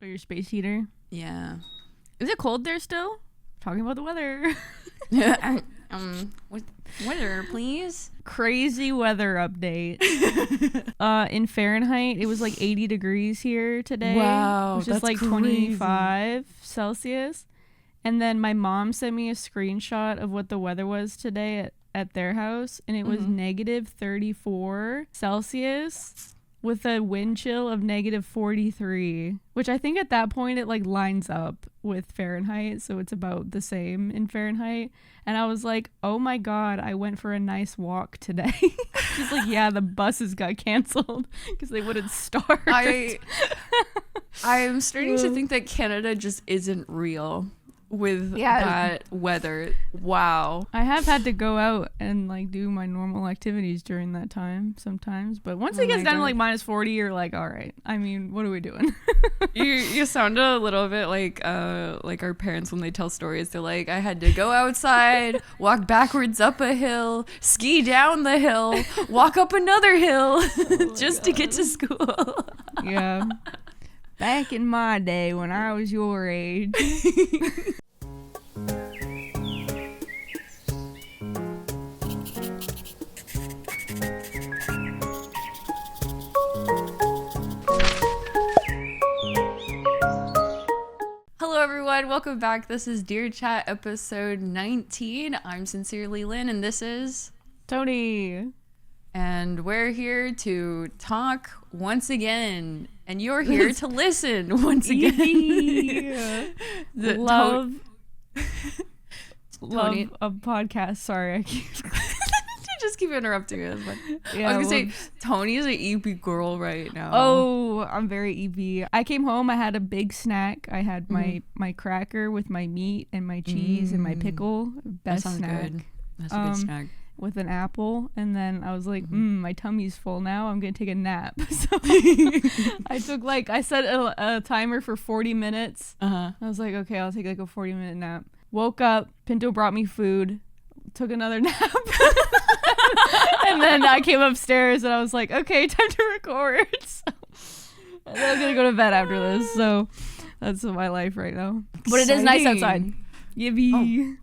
For your space heater? Yeah. Is it cold there still? Talking about the weather. Weather, please. Crazy weather update. In Fahrenheit, it was like 80 degrees here today. Wow, which is that's like crazy. 25 Celsius. And then my mom sent me a screenshot of what the weather was today at their house, and it was negative 34 Celsius with a wind chill of negative 43, which I think at that point it like lines up with Fahrenheit, so it's about the same in Fahrenheit. And I was like, oh my god, I went for a nice walk today. She's like, yeah, the buses got canceled because they wouldn't start. I'm starting to think that Canada just isn't real with that weather. Wow. I have had to go out and like do my normal activities during that time sometimes, but once it gets down to like minus 40, you're like, all right, I mean, what are we doing? you sound a little bit like our parents when they tell stories. They're like, I had to go outside, walk backwards up a hill, ski down the hill, walk up another hill just to get to school. Yeah. Back in my day when I was your age. Hello everyone, welcome back. This is Dear Chat episode 19. I'm sincerelyLyn and this is Tony. And we're here to talk once again. And you're here to listen once again. Love a podcast. Sorry, I just keep interrupting us. But yeah, I was gonna say, Tony is an EP girl right now. Oh, I'm very EP. I came home, I had a big snack. I had my cracker with my meat and my cheese and my pickle. Best that sounds snack. Good. That's a good snack. With an apple, and then I was like, my tummy's full now, I'm gonna take a nap. So I set a timer for 40 minutes. I was like, okay, I'll take like a 40-minute nap. Woke up, Pinto brought me food, took another nap. And then I came upstairs and I was like, okay, time to record. And then I'm gonna go to bed after this. So that's my life right now. But it is nice outside. Yippee.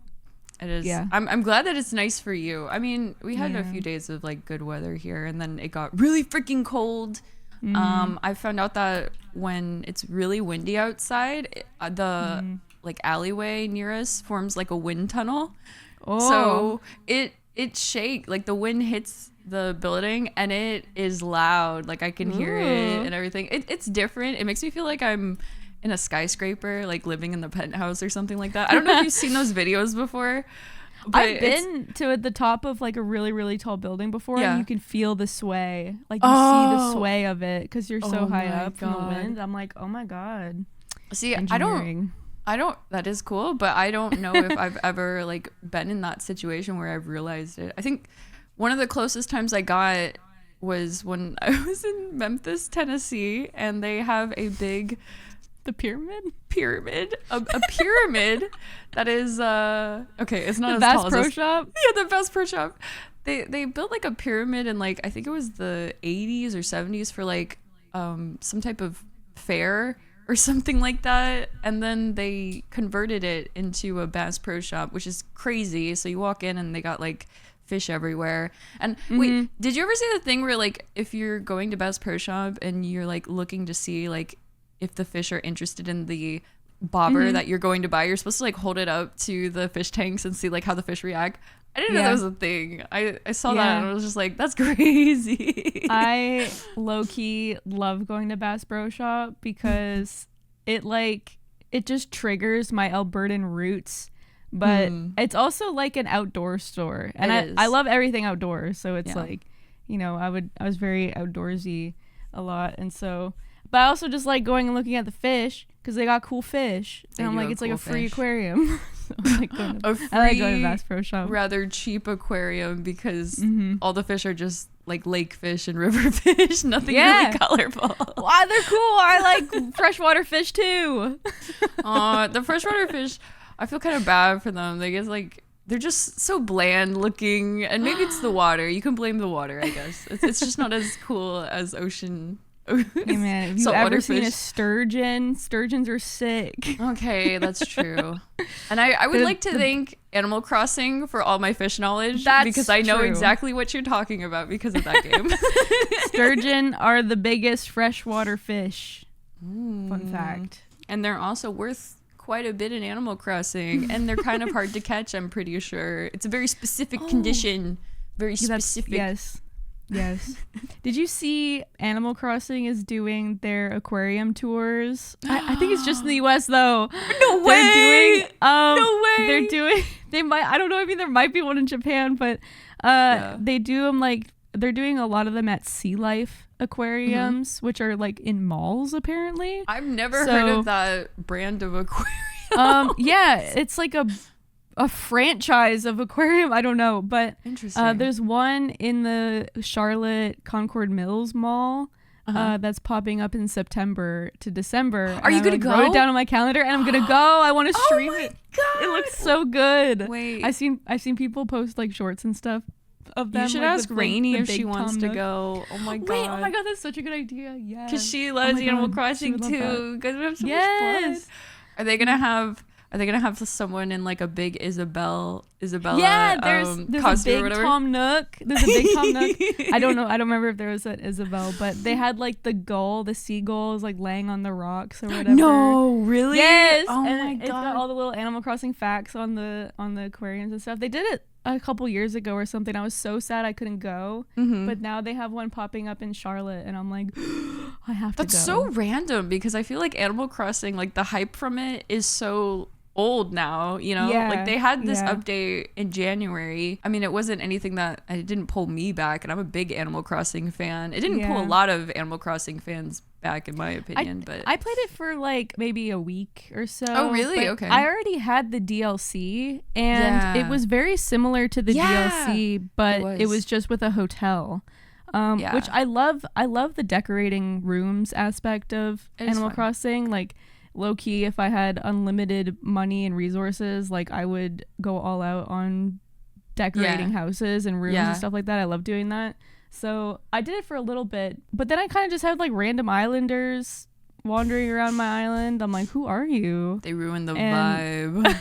It is. Yeah. I'm glad that it's nice for you. I mean, we had a few days of like good weather here, and then it got really freaking cold. I found out that when it's really windy outside, the like alleyway near us forms like a wind tunnel. So it shake, like the wind hits the building and it is loud. Like I can hear it and everything. It's different. It makes me feel like I'm in a skyscraper, like living in the penthouse or something like that. I don't know if you've seen those videos before. I've been to the top of like a really, really tall building before, and you can feel the sway. Like you see the sway of it because you're so high up from the wind. I'm like, oh my god. See, I don't. That is cool, but I don't know if I've ever like been in that situation where I've realized it. I think one of the closest times I got was when I was in Memphis, Tennessee, and they have a big. The pyramid a pyramid that is okay, it's not the as Bass tall Pro as Shop. Yeah, the Bass Pro Shop. They built like a pyramid in like I think it was the 80s or 70s for like some type of fair or something like that, and then they converted it into a Bass Pro Shop, which is crazy. So you walk in and they got like fish everywhere. And wait, did you ever see the thing where like if you're going to Bass Pro Shop and you're like looking to see like if the fish are interested in the bobber that you're going to buy, you're supposed to like hold it up to the fish tanks and see like how the fish react? I didn't know that was a thing. I saw that and I was just like, that's crazy. I low-key love going to Bass Pro Shop because it just triggers my Albertan roots, but it's also like an outdoor store, and I love everything outdoors, so it's like, you know, I was very outdoorsy a lot, and so. But I also just like going and looking at the fish because they got cool fish. And I'm like, it's like a free aquarium. So I like going to Bass Pro Shop. Rather cheap aquarium because all the fish are just like lake fish and river fish. Nothing really colorful. Wow, they're cool. I like freshwater fish too. The freshwater fish, I feel kind of bad for them. They get like, they're just so bland looking. And maybe it's the water. You can blame the water, I guess. It's just not as cool as ocean Hey man, have you ever seen a sturgeon? Sturgeons are sick. Okay, that's true. And I would like to thank Animal Crossing for all my fish knowledge, because I know exactly what you're talking about because of that game. Sturgeon are the biggest freshwater fish. Fun fact. And they're also worth quite a bit in Animal Crossing, and they're kind of hard to catch, I'm pretty sure. It's a very specific condition. Very specific. Yes. Did you see Animal Crossing is doing their aquarium tours? I think it's just in the US though. No way. No way. They're doing. They might. I don't know. I mean, there might be one in Japan, but they do them like they're doing a lot of them at Sea Life aquariums, which are like in malls apparently. I've never heard of that brand of aquarium. Yeah, it's like a franchise of aquarium. I don't know, but interesting. There's one in the Charlotte Concord Mills Mall that's popping up in September to December. Are you gonna go? I wrote it down on my calendar, and I'm gonna go. I want to stream it. God. It looks so good. Wait, I've seen people post like shorts and stuff of them. You should ask Rainey if she wants to go. Oh my god. Wait, oh my god, that's such a good idea. Yeah, because she loves Animal Crossing too. Guys would have so much fun. Are they gonna have someone in like a big Isabella there's costume a big Tom Nook. There's a big Tom Nook. I don't remember if there was an Isabel, but they had like the seagulls like laying on the rocks or whatever. No, really? Yes. Oh and my god. It's got all the little Animal Crossing facts on the aquariums and stuff. They did it a couple years ago or something. I was so sad I couldn't go, but now they have one popping up in Charlotte, and I'm like, I have to go. That's so random, because I feel like Animal Crossing, like the hype from it is so old now, you know? Like they had this update in January. I mean, it wasn't anything that it didn't pull me back, and I'm a big Animal Crossing fan. It didn't pull a lot of Animal Crossing fans back, in my opinion, but I played it for like maybe a week or so. Oh really? Okay. I already had the DLC, and it was very similar to the DLC, but it was just with a hotel. Which I love the decorating rooms aspect of Animal Crossing. Like, low key, if I had unlimited money and resources, like I would go all out on decorating houses and rooms and stuff like that. I love doing that. So I did it for a little bit, but then I kind of just had like random islanders wandering around my island. I'm like, who are you? They ruined the vibe.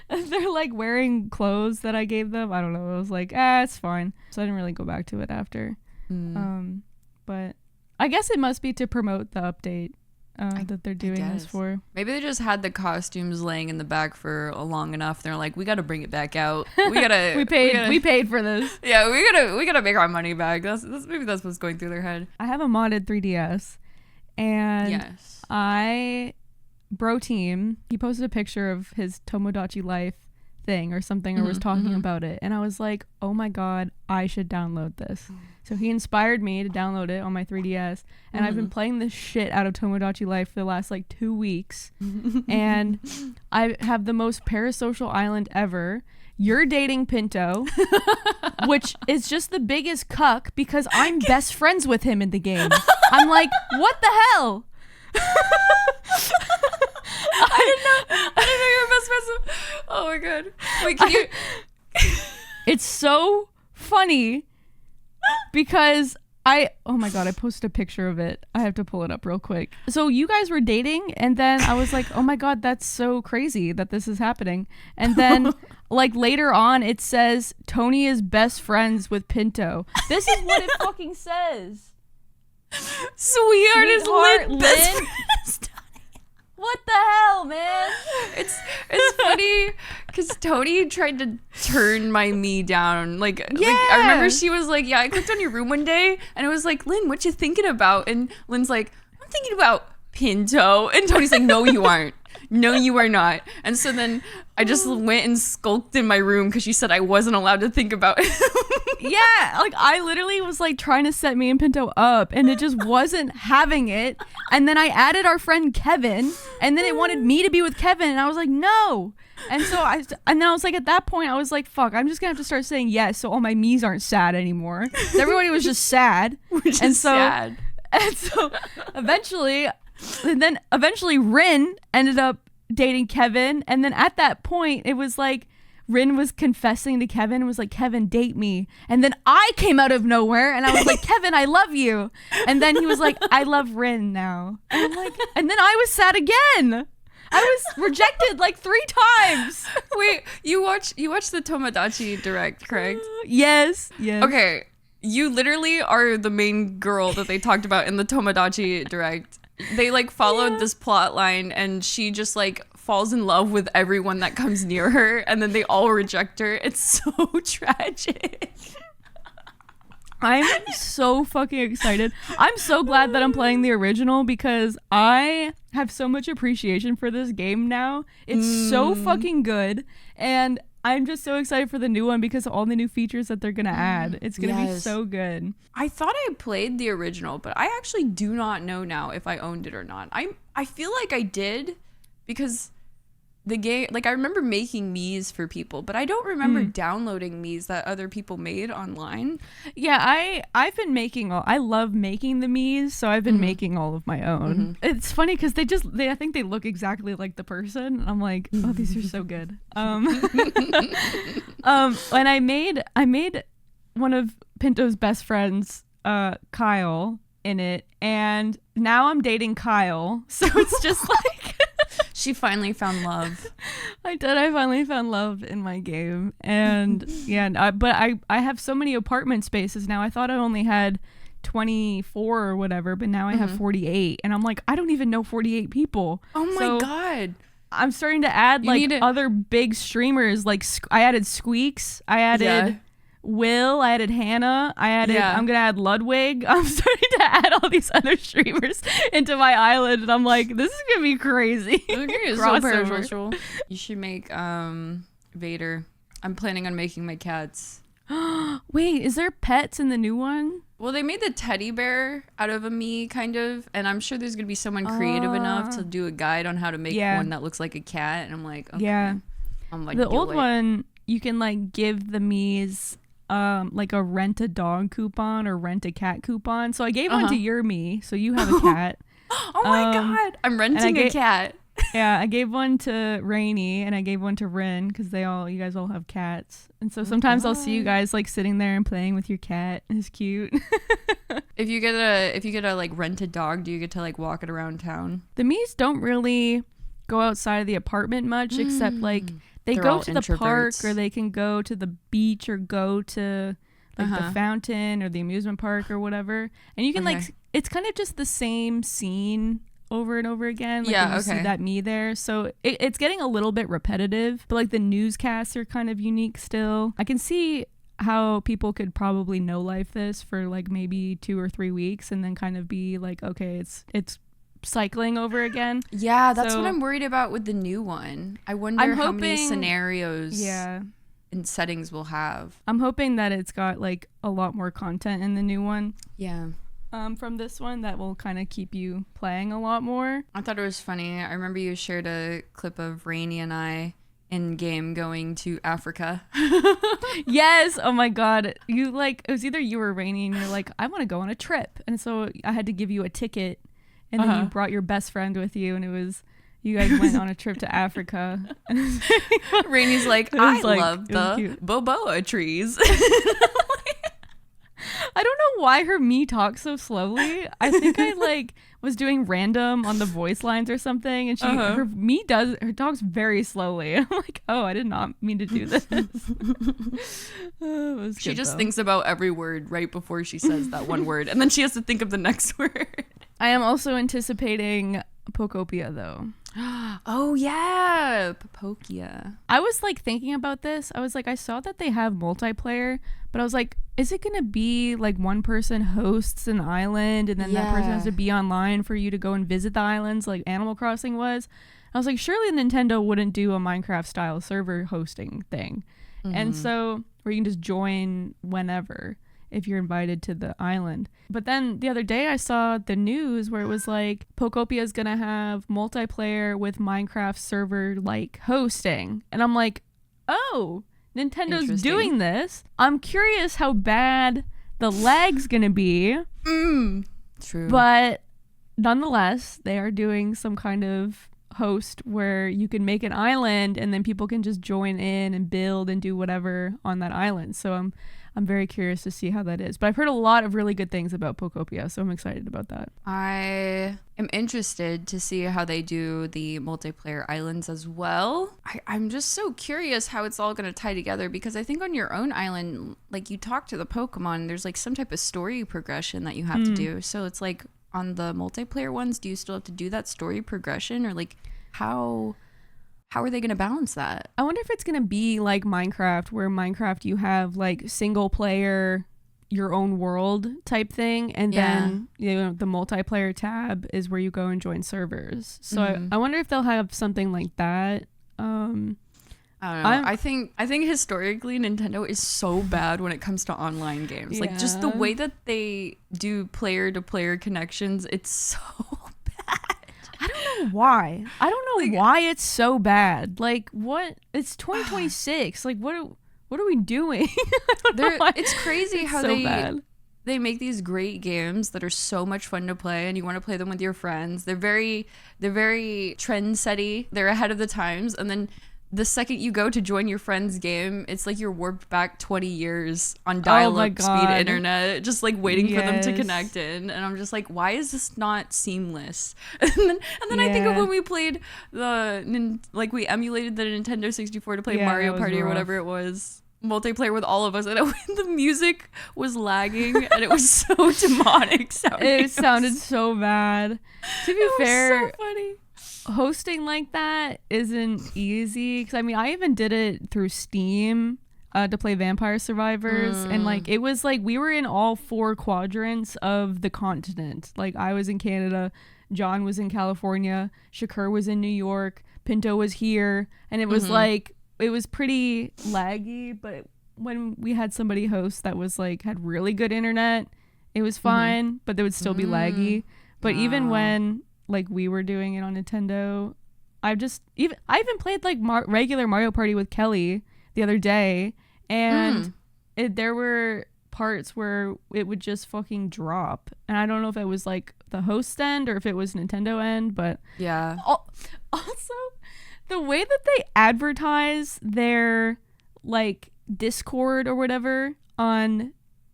They're like wearing clothes that I gave them. I don't know. I was like, it's fine. So I didn't really go back to it after. But I guess it must be to promote the update that they're doing this for. Maybe they just had the costumes laying in the back for long enough. They're like, we got to bring it back out. We gotta. we paid for this. Yeah, we gotta make our money back. Maybe that's what's going through their head. I have a modded 3DS, and Bro Team, he posted a picture of his Tomodachi Life thing or something, or was talking about it, and I was like, oh my god, I should download this. So he inspired me to download it on my 3DS, and I've been playing the shit out of Tomodachi Life for the last like 2 weeks, and I have the most parasocial island ever. You're dating Pinto, which is just the biggest cuck because I'm best friends with him in the game. I'm like, what the hell? I didn't know you were best friends with. Oh my god. Wait, can you? It's so funny because oh my god, I posted a picture of it. I have to pull it up real quick. So you guys were dating, and then I was like, oh my god, that's so crazy that this is happening. And then like later on it says Tony is best friends with Pinto. This is what it fucking says. Sweetheart is Lynn best friends. What the hell, man? It's funny because Tony tried to turn my me down. Like I remember she was like, I clicked on your room one day and it was like, Lynn, what you thinking about? And Lynn's like, I'm thinking about Pinto. And Tony's like, no, you aren't. No, you are not. And so then I just went and skulked in my room because she said I wasn't allowed to think about it. Yeah, like I literally was like trying to set me and Pinto up, and it just wasn't having it. And then I added our friend Kevin, and then it wanted me to be with Kevin, and I was like, no. And so then I was like, at that point I was like, fuck, I'm just gonna have to start saying yes so all my me's aren't sad anymore. Everybody was just sad. And so eventually Rin ended up dating Kevin, and then at that point it was like Rin was confessing to Kevin and was like, Kevin, date me. And then I came out of nowhere and I was like, Kevin, I love you. And then he was like, I love Rin now. And I'm like, and then I was sad again. I was rejected like 3 times. Wait, you watched the Tomodachi direct, correct? Yes. Okay, you literally are the main girl that they talked about in the Tomodachi direct. They like followed this plot line and she just like falls in love with everyone that comes near her and then they all reject her. It's so tragic. I'm so fucking excited. I'm so glad that I'm playing the original because I have so much appreciation for this game now. It's so fucking good. And I'm just so excited for the new one because of all the new features that they're going to add. It's going to be so good. I thought I played the original, but I actually do not know now if I owned it or not. I feel like I did because the game, like I remember making Miis for people, but I don't remember downloading Miis that other people made online. Yeah, I've been making I love making the Miis, so I've been making all of my own. It's funny because I think they look exactly like the person. I'm like, oh, these are so good. And I made one of Pinto's best friends, Kyle, in it, and now I'm dating Kyle, so it's just like. She finally found love. I finally found love in my game. And yeah, but I have so many apartment spaces now. I thought I only had 24 or whatever, but now I have 48. And I'm like, I don't even know 48 people. Oh my God. I'm starting to add other big streamers. Like I added Squeaks. I added Will. I added Hannah. I'm going to add Ludwig. I'm starting to add all these other streamers into my island. And I'm like, this is going to be crazy. So you should make Vader. I'm planning on making my cats. Wait, is there pets in the new one? Well, they made the teddy bear out of a Mii, kind of. And I'm sure there's going to be someone creative enough to do a guide on how to make one that looks like a cat. And I'm like, okay. Yeah. I'm like, the old one, you can like give the Miis like a rent a dog coupon or rent a cat coupon. So I gave one to your Mii, so you have a cat. Oh my God. I'm renting a cat. Yeah, I gave one to Rainy and I gave one to Rin because you guys all have cats. And so sometimes I'll see you guys like sitting there and playing with your cat. It's cute. If you get a like rent a dog, do you get to like walk it around town? The Miis don't really go outside of the apartment much except like they go to the park or they can go to the beach or go to like the fountain or the amusement park or whatever. And you can like, it's kind of just the same scene over and over again. Like you see that Mii there. So it's getting a little bit repetitive, but like the newscasts are kind of unique still. I can see how people could probably no life this for like maybe 2 or 3 weeks and then kind of be like, okay, it's cycling over again. Yeah, that's what I'm worried about with the new one. I wonder how many scenarios and settings we'll have. I'm hoping that it's got like a lot more content in the new one. Yeah. From this one that will kind of keep you playing a lot more. I thought it was funny. I remember you shared a clip of Rainy and I in game going to Africa. Yes. Oh my God. You like, it was either you or Rainy and you're like, I want to go on a trip. And so I had to give you a ticket. And then you brought your best friend with you, and it was you guys went on a trip to Africa. Rainy's like, I love the boboa trees. I don't know why her Mii talks so slowly. I think I like was doing random on the voice lines or something, and her Mii talks very slowly. I'm like, oh, I did not mean to do this. She just thinks about every word right before she says that one word, and then she has to think of the next word. I am also anticipating Pokopia though. Oh yeah, Popokia. I was like thinking about this. I was like, I saw that they have multiplayer, but I was like, is it gonna be like one person hosts an island and then that person has to be online for you to go and visit the islands like Animal Crossing was? I was like, surely Nintendo wouldn't do a Minecraft style server hosting thing. And so where you can just join whenever if you're invited to the island. But then the other day I saw the news where it was like Pokopia is gonna have multiplayer with Minecraft server like hosting, and I'm like, oh, Nintendo's doing this. I'm curious how bad the lag's gonna be. True. But nonetheless, they are doing some kind of host where you can make an island and then people can just join in and build and do whatever on that island. So I'm very curious to see how that is. But I've heard a lot of really good things about Pokopia, so I'm excited about that. I am interested to see how they do the multiplayer islands as well. I'm just so curious how it's all going to tie together, because I think on your own island, like, you talk to the Pokemon, there's like some type of story progression that you have to do. So it's like, on the multiplayer ones, do you still have to do that story progression, or like how are they going to balance that? I wonder if it's going to be like Minecraft, where Minecraft you have like single player, your own world type thing, and then the multiplayer tab is where you go and join servers. So I wonder if they'll have something like that. I don't know. I think historically Nintendo is so bad when it comes to online games. Yeah. Like, just the way that they do player to player connections, it's so bad. I don't know why. I don't know why it's so bad. Like, what? It's 2026. Like, what are we doing? It's crazy how they make these great games that are so much fun to play, and you want to play them with your friends. They're very trend-setty. They're ahead of the times, and then the second you go to join your friend's game, it's like you're warped back 20 years on dial-up speed internet, just like waiting for them to connect in. And I'm just like, why is this not seamless? And then I think of when we played we emulated the Nintendo 64 to play Mario Party or whatever it was, multiplayer with all of us, and the music was lagging and it was so demonic sounding. It sounded so bad. To be fair, so funny. Hosting like that isn't easy, because I mean, I even did it through Steam to play Vampire Survivors, and like, it was like we were in all 4 quadrants of the continent. Like, I was in Canada, John was in California, Shakur was in New York, Pinto was here, and it was like, it was pretty laggy. But when we had somebody host that was like, had really good internet, it was fine, but they would still be laggy. But even when like we were doing it on Nintendo, I even played like regular Mario Party with Kelly the other day, and there were parts where it would just fucking drop, and I don't know if it was like the host end or if it was Nintendo end. But yeah, also the way that they advertise their like Discord or whatever on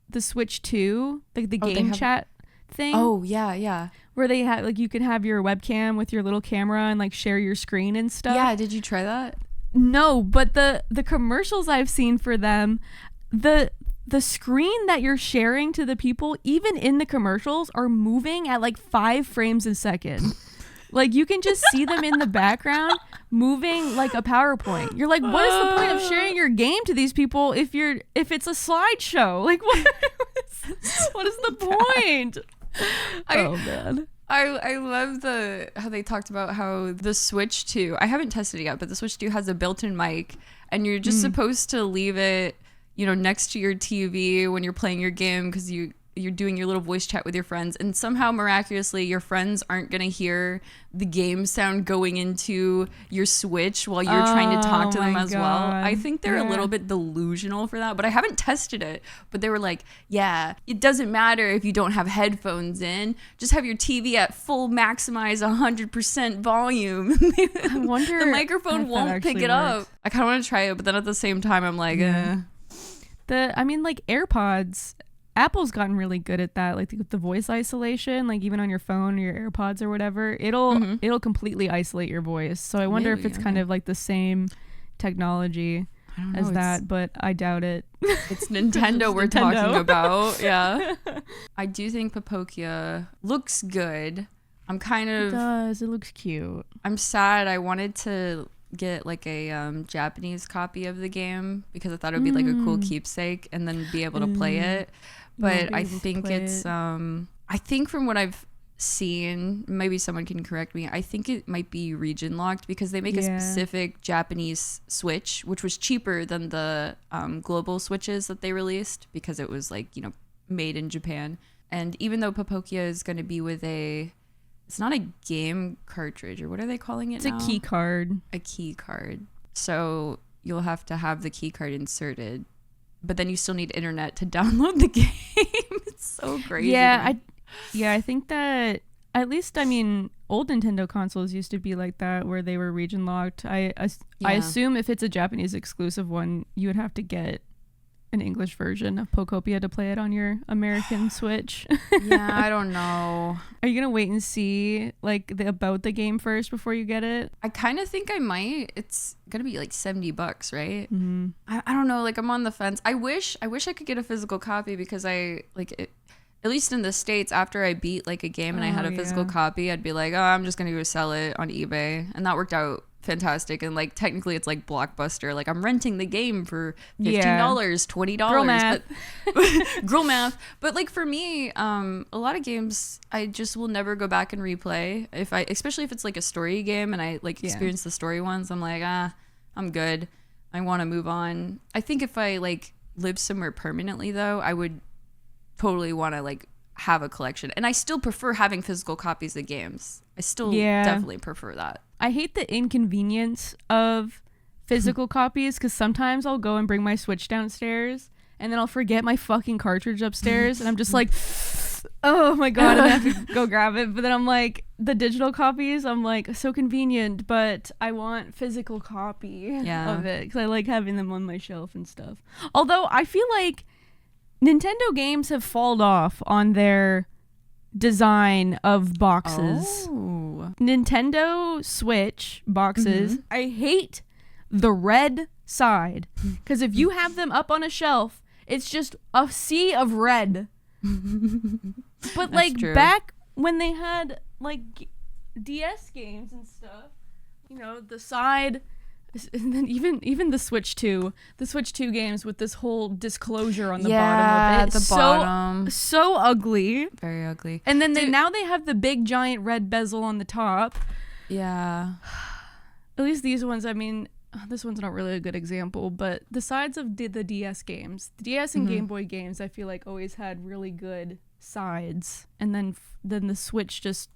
the Switch 2, like the game chat thing. Oh yeah. Where they have, like, you can have your webcam with your little camera and like share your screen and stuff. Yeah, did you try that? No, but the commercials I've seen for them, the screen that you're sharing to the people, even in the commercials, are moving at like 5 frames a second. Like, you can just see them in the background moving like a PowerPoint. You're like, what is the point of sharing your game to these people if it's a slideshow? Like, what is the point? Oh man. I love how they talked about how the Switch 2, I haven't tested it yet, but the Switch 2 has a built-in mic, and you're just supposed to leave it, next to your TV when you're playing your game, because you're doing your little voice chat with your friends, and somehow miraculously your friends aren't going to hear the game sound going into your Switch while you're trying to talk to them as well. I think they're a little bit delusional for that, but I haven't tested it. But they were like, yeah, it doesn't matter if you don't have headphones in, just have your TV at full maximize 100% volume. I wonder the microphone won't pick it up. I kind of want to try it, but then at the same time I'm like, like AirPods, Apple's gotten really good at that, like with the voice isolation, like even on your phone or your AirPods or whatever, it'll completely isolate your voice. So I wonder if it's kind of like the same technology as that, but I doubt it. It's Nintendo we're talking about. Yeah. I do think Pokopia looks good. I'm kind of... It does. It looks cute. I'm sad. I wanted to get like a Japanese copy of the game because I thought it would be like a cool keepsake and then be able to play it. But I think it's I think from what I've seen, maybe someone can correct me, I think it might be region locked because they make a specific Japanese Switch, which was cheaper than the global Switches that they released because it was like, made in Japan. And even though Pokopia is going to be with it's not a game cartridge, or what are they calling it now? It's a key card. A key card. So you'll have to have the key card inserted, but then you still need internet to download the game. It's so crazy. Yeah, I think that at least, old Nintendo consoles used to be like that, where they were region locked. I assume if it's a Japanese exclusive one, you would have to get an English version of Pokopia to play it on your American Switch. Yeah, I don't know. Are you gonna wait and see like about the game first before you get it? I kind of think I might. It's gonna be like $70, right? Mm-hmm. I don't know. Like, I'm on the fence. I wish I could get a physical copy, because I like it. At least in the States, after I beat like a game and I had a physical copy, I'd be like, oh, I'm just gonna go sell it on eBay, and that worked out fantastic. And like technically it's like Blockbuster, like I'm renting the game for $15, $20. Girl math. But girl math. But like for me, a lot of games I just will never go back and replay, especially if it's like a story game and I like experience the story ones. I'm like, I'm good, I want to move on. I think if I like live somewhere permanently though, I would totally want to like have a collection, and I still prefer having physical copies of games. I still definitely prefer that. I hate the inconvenience of physical copies, because sometimes I'll go and bring my Switch downstairs and then I'll forget my fucking cartridge upstairs and I'm just like, oh my god, and I have to go grab it. But then I'm like, the digital copies, I'm like, so convenient, but I want physical copy of it, because I like having them on my shelf and stuff. Although I feel like Nintendo games have fallen off on their design of boxes. Nintendo Switch boxes, I hate the red side, because if you have them up on a shelf, it's just a sea of red. But like back when they had like DS games and stuff, you know, the side, and then even the Switch 2 games with this whole disclosure on the bottom of it. The bottom. So ugly. Very ugly. And then now they have the big giant red bezel on the top. Yeah. At least these ones, I mean, this one's not really a good example, but the sides of the DS games, the DS and Game Boy games, I feel like always had really good sides. And then the Switch just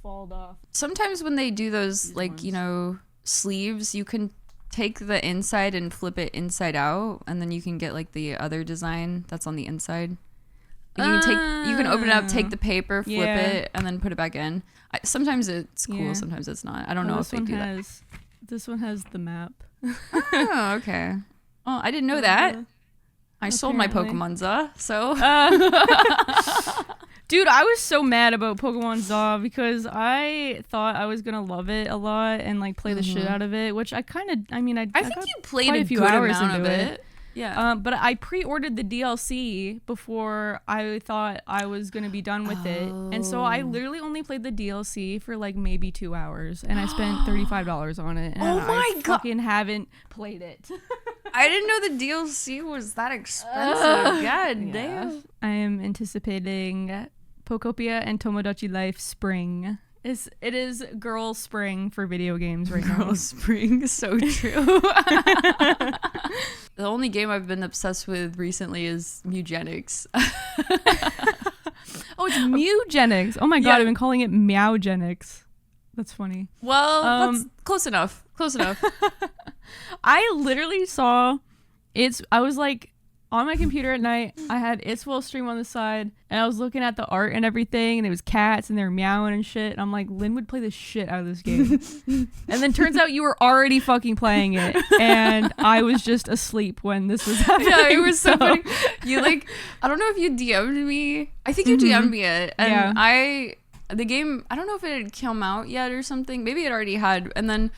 falled off. Sometimes when they do those, like, ones, you know, sleeves, you can take the inside and flip it inside out, and then you can get like the other design that's on the inside. You can open it up, take the paper, flip it, and then put it back in. Sometimes it's cool, sometimes it's not. I don't know if they do that. This one has the map. Oh, okay. Oh, I didn't know that. I sold my Pokemon so. Dude, I was so mad about Pokemon Zaw because I thought I was gonna love it a lot and like play the shit out of it, which I think you played a few hours into it. Yeah. But I pre-ordered the DLC before I thought I was gonna be done with it, and so I literally only played the DLC for like maybe 2 hours, and I spent $35 on it. And I fucking haven't played it. I didn't know the DLC was that expensive. God damn. I am anticipating Pokopia and Tomodachi Life Spring. It is girl spring for video games right now. Girl spring, so true. The only game I've been obsessed with recently is Mewgenics. Oh, it's Mewgenics. Oh my god, I've been calling it Mewgenics. That's funny. Well, that's close enough. Close enough. I literally saw I was like on my computer at night, I had It's Will Stream on the side, and I was looking at the art and everything, and it was cats, and they were meowing and shit, and I'm like, Lynn would play the shit out of this game. And then turns out you were already fucking playing it, and I was just asleep when this was happening. Yeah, it was so funny. You like, I don't know if you DM'd me. I think you DM'd me it, and the game, I don't know if it had come out yet or something. Maybe it already had, and then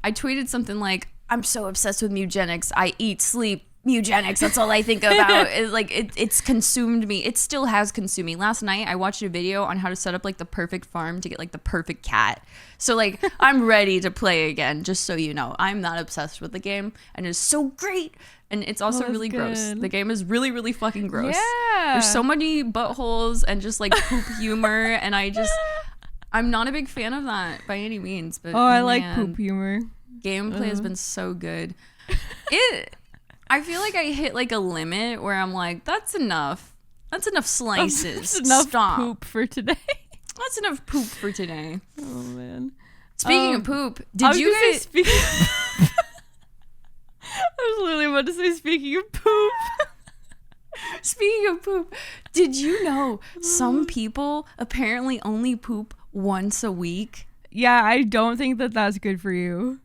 I tweeted something like, I'm so obsessed with Mewgenics. I eat, sleep, Mewgenics, that's all I think about. It's consumed me. It still has consumed me. Last night I watched a video on how to set up like the perfect farm to get like the perfect cat. So like I'm ready to play again, just so you know. I'm not obsessed with the game, and it's so great. And it's also really gross. The game is really, really fucking gross. Yeah. There's so many buttholes and just like poop humor, and I'm not a big fan of that by any means. But I like poop humor. Gameplay has been so good. I feel like I hit like a limit where I'm like, that's enough. That's enough slices. That's enough poop for today. That's enough poop for today. Oh man. Speaking of poop, did you guys? I was literally about to say, speaking of poop. Speaking of poop, did you know some people apparently only poop once a week. Yeah, I don't think that that's good for you.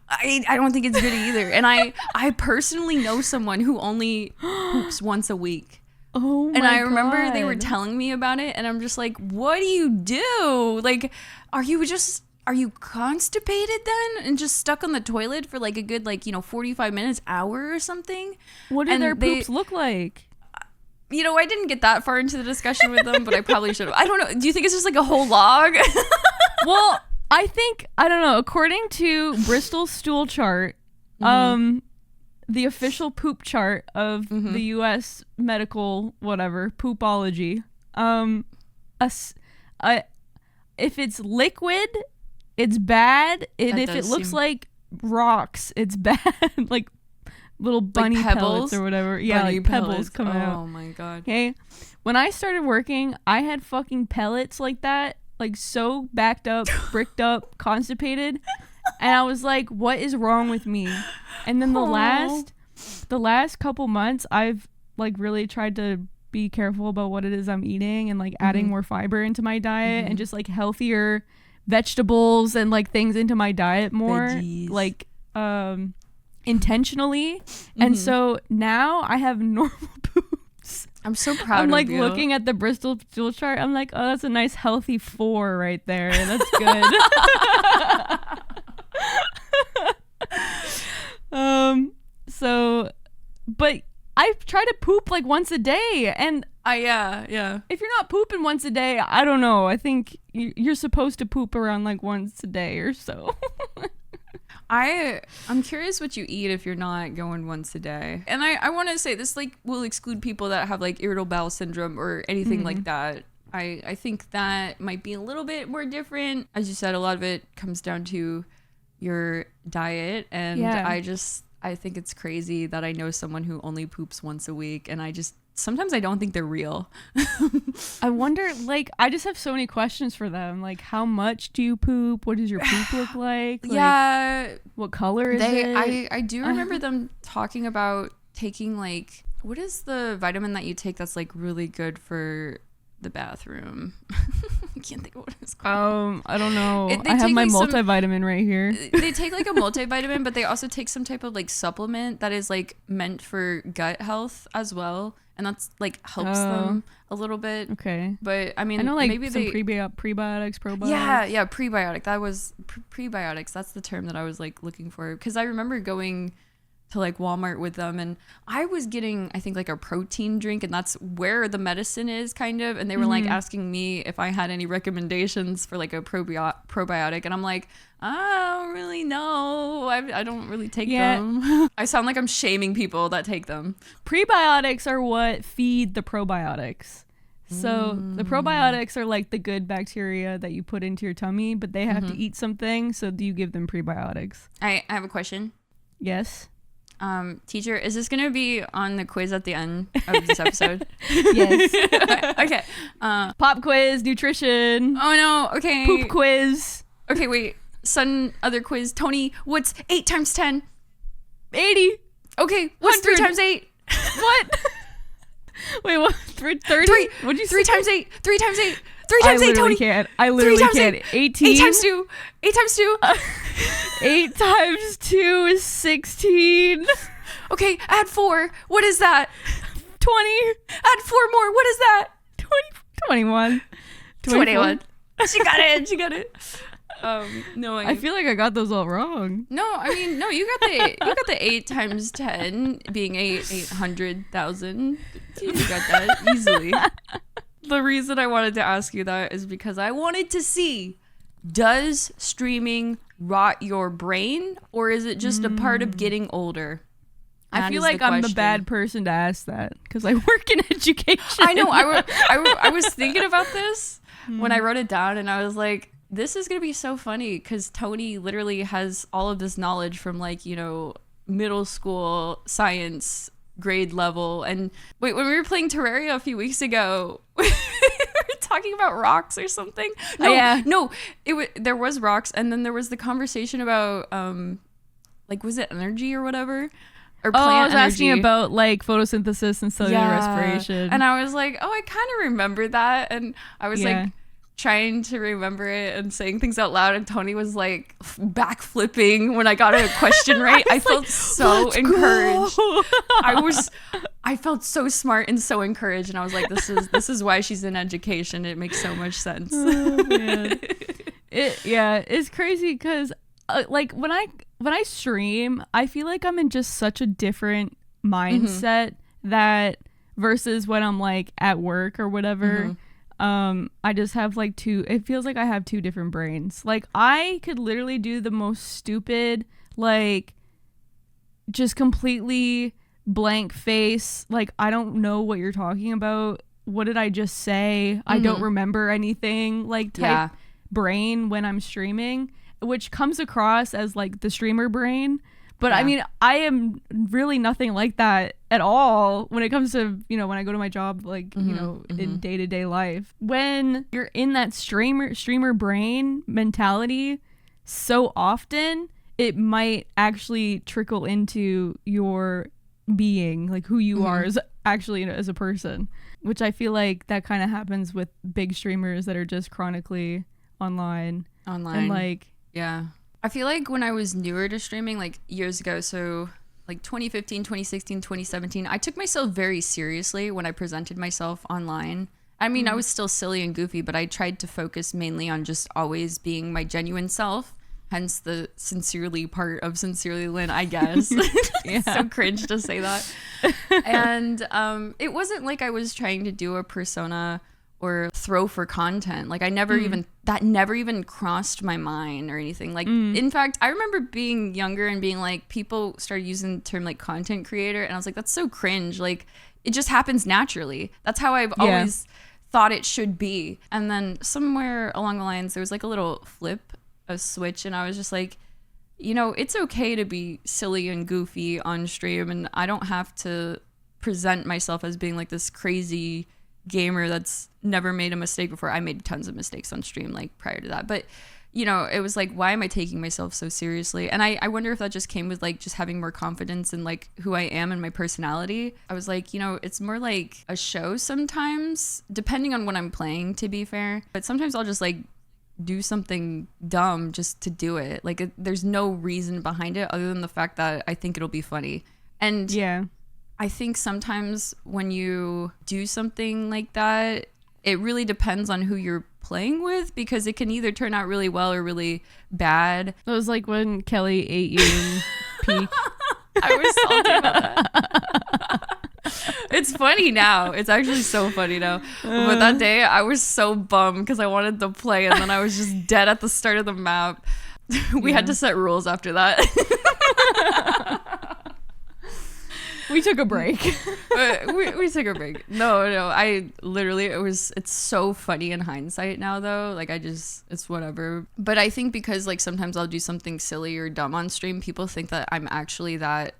I don't think it's good either. And I personally know someone who only poops once a week. Oh my And I remember God. they were telling me about it, and I'm just like, what do you do? Like, are you constipated then and just stuck on the toilet for like a good 45 minutes, hour or something? What do their poops look like? I didn't get that far into the discussion with them, but I probably should have. I don't know. Do you think it's just like a whole log? Well, I don't know. According to Bristol's stool chart, the official poop chart of the U.S. medical poopology, if it's liquid, it's bad, and if it looks like rocks, it's bad. Like little bunny pellets or whatever. Yeah, like pebbles come out. Oh my God. Okay, when I started working, I had fucking pellets like that, like so backed up, bricked up, constipated, and I was like, what is wrong with me? And then the last couple months, I've like really tried to be careful about what it is I'm eating and like adding more fiber into my diet and just like healthier vegetables and like things into my diet more. Veggies. Like intentionally. And so now I have normal poops. I'm so proud I'm like of you. looking at the Bristol stool chart. I'm like, oh, that's a nice healthy 4 right there. That's good. So, but I try to poop like once a day, and yeah. If you're not pooping once a day, I don't know. I think you're supposed to poop around like once a day or so. I'm curious what you eat if you're not going once a day. And I want to say this like will exclude people that have like irritable bowel syndrome or anything like that. I think that might be a little bit more different. As you said, a lot of it comes down to your diet, and I think it's crazy that I know someone who only poops once a week, and sometimes I don't think they're real. I wonder, like, I just have so many questions for them. Like, how much do you poop? What does your poop look like? Yeah. What color is it? I do remember them talking about taking, like, what is the vitamin that you take that's, like, really good for the bathroom? I can't think of what it's called. I don't know. I have my multivitamin right here. They take like a multivitamin, but they also take some type of like supplement that is like meant for gut health as well, and that's like helps them a little bit. Okay, but I mean, I know like maybe some prebiotics, probiotics. Yeah, prebiotic. That was prebiotics. That's the term that I was like looking for, because I remember going to like Walmart with them, and I was getting, I think, like a protein drink, and that's where the medicine is kind of, and they were like asking me if I had any recommendations for like a probiotic, and I'm like, I don't really know. I don't really take them. I sound like I'm shaming people that take them. Prebiotics are what feed the probiotics. So the probiotics are like the good bacteria that you put into your tummy, but they have to eat something, so do you give them prebiotics? I have a question. Yes. Teacher, is this gonna be on the quiz at the end of this episode? Yes. Okay. Pop quiz, nutrition. Oh no. Okay. Poop quiz. Okay, wait. Other quiz. Tony, what's 8 times 10? 80. Okay. What's 3 times 8? What? Wait, what? 30? What'd you say? 3 times 8. 3 times 8. 3 times 8, Tony. I literally can't. 18. 8 times 2. 8 times 2. 8 times 2 is 16. Okay, add 4. What is that? 20. Add 4 more. What is that? 21. 21. She got it. No, I feel like I got those all wrong. No, I mean, no, you got the 8 times 10 being 800,000. You got that easily. The reason I wanted to ask you that is because I wanted to see, does streaming rot your brain, or is it just a part of getting older? I feel like I'm the bad person to ask that, because I work in education. I know. I was thinking about this when I wrote it down, and I was like, this is going to be so funny, because Tony literally has all of this knowledge from like, middle school science grade level. And wait, when we were playing Terraria a few weeks ago, we were talking about rocks or something. No, there was rocks, and then there was the conversation about like, was it energy or whatever? Or plant I was energy. asking about like photosynthesis and cellular respiration. And I was like, I kind of remember that. And I was like, trying to remember it and saying things out loud, and Tony was like backflipping when I got a question right. I felt like, so encouraged. I felt so smart and so encouraged, and I was like, this is why she's in education. It makes so much sense. Oh, man. It's crazy because like when I stream, I feel like I'm in just such a different mindset that versus when I'm like at work or whatever. I just have like it feels like I have two different brains. Like I could literally do the most stupid, like just completely blank face. Like I don't know what you're talking about. What did I just say? I don't remember anything, like type brain when I'm streaming, which comes across as like the streamer brain. But I mean, I am really nothing like that at all when it comes to, when I go to my job, like, in day-to-day life. When you're in that streamer brain mentality so often, it might actually trickle into your being, like who you are as a person, which I feel like that kind of happens with big streamers that are just chronically online. And like, yeah. I feel like when I was newer to streaming, like years ago, so like 2015, 2016, 2017, I took myself very seriously when I presented myself online. I mean, I was still silly and goofy, but I tried to focus mainly on just always being my genuine self. Hence the sincerely part of sincerelyLyn, I guess. It's so cringe to say that. And it wasn't like I was trying to do a persona or throw for content. Like I never even crossed my mind or anything. Like in fact, I remember being younger and being like, people started using the term like content creator, and I was like, that's so cringe. Like it just happens naturally. That's how I've always thought it should be. And then somewhere along the lines there was like a little flip, a switch, and I was just like, it's okay to be silly and goofy on stream, and I don't have to present myself as being like this crazy gamer that's never made a mistake before. I made tons of mistakes on stream like prior to that, but it was like, why am I taking myself so seriously? And I wonder if that just came with like just having more confidence in like who I am and my personality. I was like, it's more like a show sometimes, depending on what I'm playing, to be fair, but sometimes I'll just like do something dumb just to do it. Like there's no reason behind it other than the fact that I think it'll be funny. And I think sometimes when you do something like that, it really depends on who you're playing with, because it can either turn out really well or really bad. It was like when Kelly ate you in Peak. I was salty about that. It's funny now. It's actually so funny now. But that day, I was so bummed because I wanted to play, and then I was just dead at the start of the map. We had to set rules after that. We took a break. we took a break. No, I literally, it's so funny in hindsight now though. Like it's whatever. But I think because like sometimes I'll do something silly or dumb on stream, people think that I'm actually that,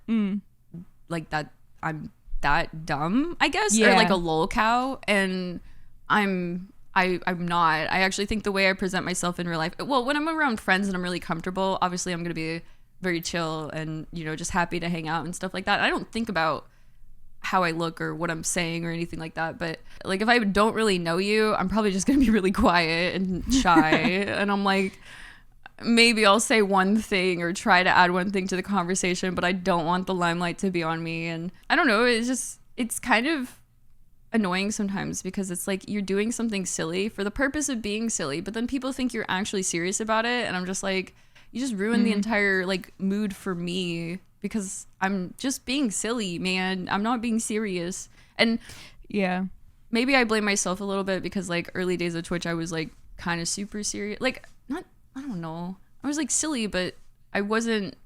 like that I'm that dumb, I guess, or like a lol cow. And I'm not. I actually think the way I present myself in real life, well, when I'm around friends and I'm really comfortable, obviously I'm going to be very chill and just happy to hang out and stuff like that. I don't think about how I look or what I'm saying or anything like that. But like if I don't really know you, I'm probably just gonna be really quiet and shy. And I'm like, maybe I'll say one thing or try to add one thing to the conversation, but I don't want the limelight to be on me. And I don't know, it's kind of annoying sometimes because it's like you're doing something silly for the purpose of being silly, but then people think you're actually serious about it. And I'm just like, you just ruined the entire like mood for me because I'm just being silly, man. I'm not being serious. And maybe I blame myself a little bit because like early days of Twitch, I was like kind of super serious. Like I don't know. I was like silly, but I wasn't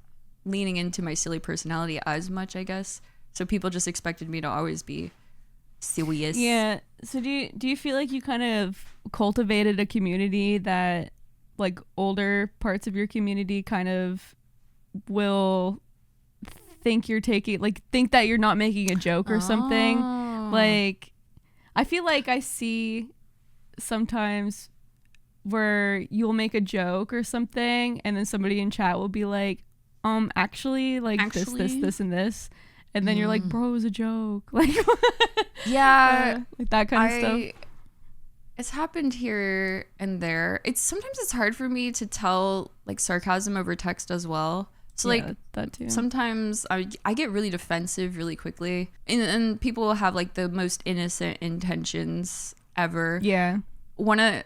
leaning into my silly personality as much, I guess. So people just expected me to always be serious. Yeah. So do you feel like you kind of cultivated a community that like older parts of your community kind of will think that you're not making a joke or something? Like I feel like I see sometimes where you'll make a joke or something and then somebody in chat will be like, actually this and this, and then you're like, bro, it was a joke. Like like that kind of stuff. It's happened here and there. Sometimes it's hard for me to tell like sarcasm over text as well. So Yeah, like that too. sometimes I get really defensive really quickly, and people will have like the most innocent intentions ever. Yeah.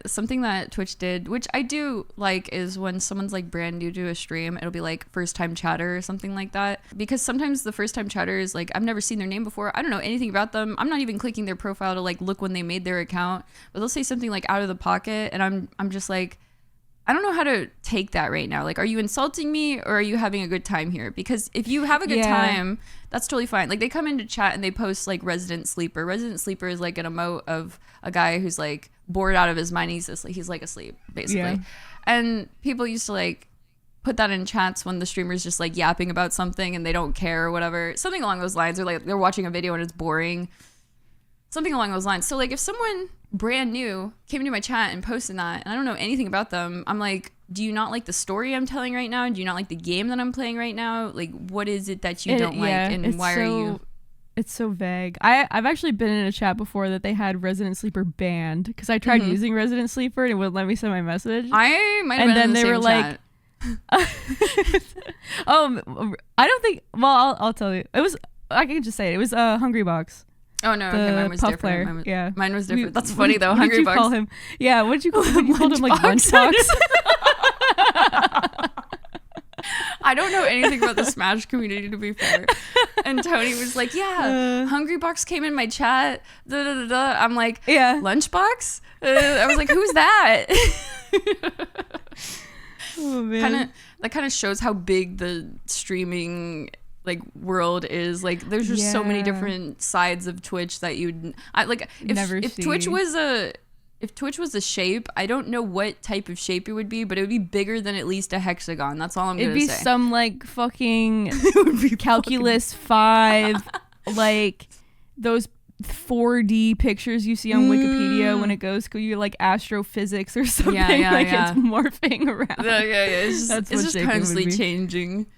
Something that Twitch did, which I do like, is when someone's like brand new to a stream, it'll be like first time chatter or something like that, because sometimes the first time chatter is like, I've never seen their name before, I don't know anything about them, I'm not even clicking their profile to like look when they made their account, but they'll say something like out of the pocket, and I'm just like, I don't know how to take that right now. Like, are you insulting me or are you having a good time here? Because if you have a good time, that's totally fine. Like, they come into chat and they post like Resident Sleeper. Resident Sleeper is like an emote of a guy who's like bored out of his mind. He's like asleep, basically. Yeah. And people used to like put that in chats when the streamer's just like yapping about something and they don't care or whatever. Something along those lines. Or like they're watching a video and it's boring. Something along those lines. So like if someone brand new came into my chat and posted that and I don't know anything about them, I'm like, do you not like the story I'm telling right now? Do you not like the game that I'm playing right now? Like, what is it that you don't like, and why are you? It's so vague. I've actually been in a chat before that they had Resident Sleeper banned because I tried using Resident Sleeper and it wouldn't let me send my message. I might have been in the same chat. I don't think. Well, I'll tell you. It was. I can just say it was Hungry Box. Oh no, okay, mine was different. Mine was different. That's funny though. What Hungry did you Box. call him? Yeah, what did you call him? You called him like Lunchbox. I don't know anything about the Smash community, to be fair. And Tony was like, "Yeah, Hungry Box came in my chat." Da, da, da, da. I'm like, "Yeah, Lunchbox." I was like, "Who's that?" Oh man, that kind of shows how big the streaming like world is. Like there's just so many different sides of Twitch that if Twitch was a shape, I don't know what type of shape it would be, but it would be bigger than at least a hexagon. That's all I'm gonna say. It'd be some like fucking calculus 5 like those 4D pictures you see on Wikipedia when it goes to your like astrophysics or something. It's morphing around. It's just constantly changing.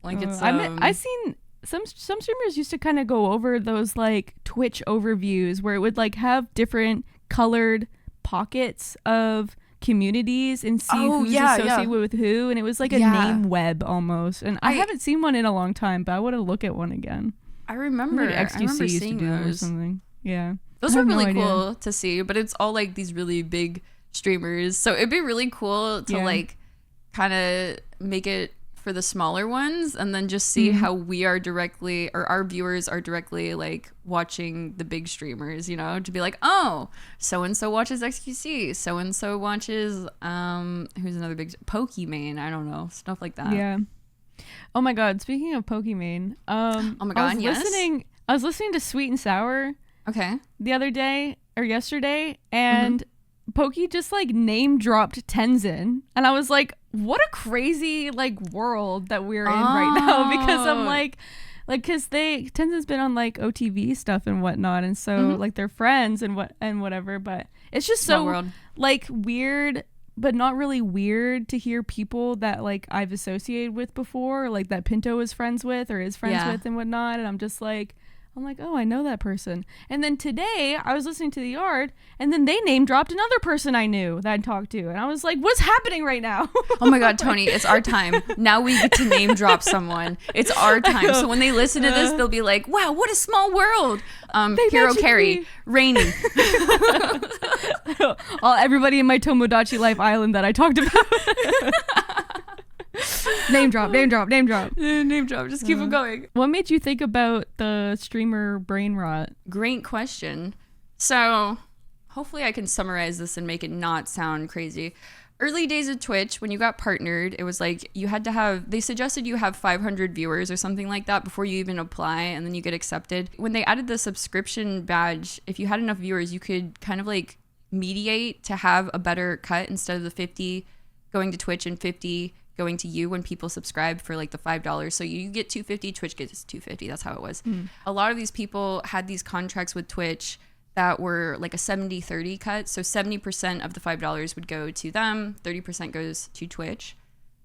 Like it's I've seen some streamers used to kind of go over those like Twitch overviews where it would like have different colored pockets of communities and see who's associated with who, and it was like a name web almost. And I haven't seen one in a long time, but I want to look at one again. I remember XQC used to do those. or something. Yeah, those were really cool to see, but it's all like these really big streamers, so it'd be really cool to like kind of make it for the smaller ones and then just see how we are directly, or our viewers are directly like watching the big streamers, you know, to be like, oh, so and so watches XQC, so and so watches who's another big Pokemon, I don't know, stuff like that. Yeah. Oh my god, speaking of Pokemon, oh my god, I was listening to Sweet and Sour the other day or yesterday, and Pokey just like name dropped Tenzin, and I was like, what a crazy like world that we're in right now, because I'm like because Tenzin's been on like OTV stuff and whatnot, and so like they're friends and whatever, but it's just so like weird, but not really weird to hear people that like I've associated with before, like that Pinto is friends with or is friends with and whatnot, and I'm like, oh, I know that person. And then today I was listening to The Yard, and then they name dropped another person I knew that I'd talked to, and I was like, what's happening right now? Oh my god, Tony, it's our time. Now we get to name drop someone. It's our time. So when they listen to this, they'll be like, wow, what a small world. Hero Carry, Rainy. Everybody in my Tomodachi Life Island that I talked about. Name drop. Just keep it going. What made you think about the streamer brain rot? Great question. So hopefully I can summarize this and make it not sound crazy. Early days of Twitch, when you got partnered, it was like they suggested you have 500 viewers or something like that before you even apply, and then you get accepted. When they added the subscription badge, if you had enough viewers, you could kind of like mediate to have a better cut instead of the 50 going to Twitch and 50 going to you when people subscribe for like the $5. So you get $250, Twitch gets $250. That's how it was. A lot of these people had these contracts with Twitch that were like a 70-30 cut. So 70% of the $5 would go to them, 30% goes to Twitch.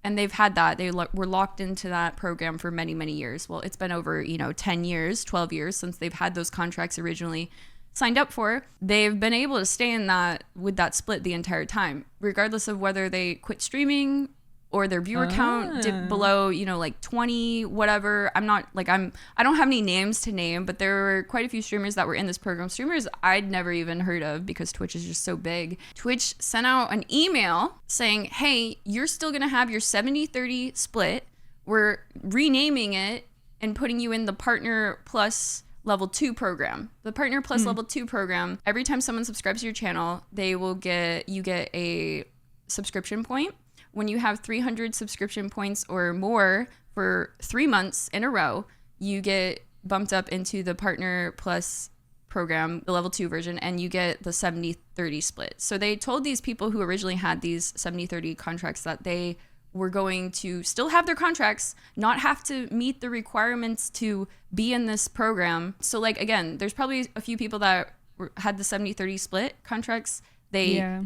And they've had that. They were locked into that program for many, many years. Well, it's been over, 10 years, 12 years since they've had those contracts originally. signed up for, they've been able to stay in that with that split the entire time, regardless of whether they quit streaming or their viewer count dipped below, you know, like 20, whatever. I don't have any names to name, but there were quite a few streamers that were in this program. Streamers I'd never even heard of because Twitch is just so big. Twitch sent out an email saying, hey, you're still going to have your 70-30 split. We're renaming it and putting you in the Partner Plus Level 2 program. The Partner Plus Level 2 program, every time someone subscribes to your channel, you get a subscription point. When you have 300 subscription points or more for 3 months in a row, you get bumped up into the Partner Plus program, the level 2 version, and you get the 70-30 split. So they told these people who originally had these 70-30 contracts that they were going to still have their contracts, not have to meet the requirements to be in this program. So like, again, there's probably a few people that had the 70-30 split contracts. They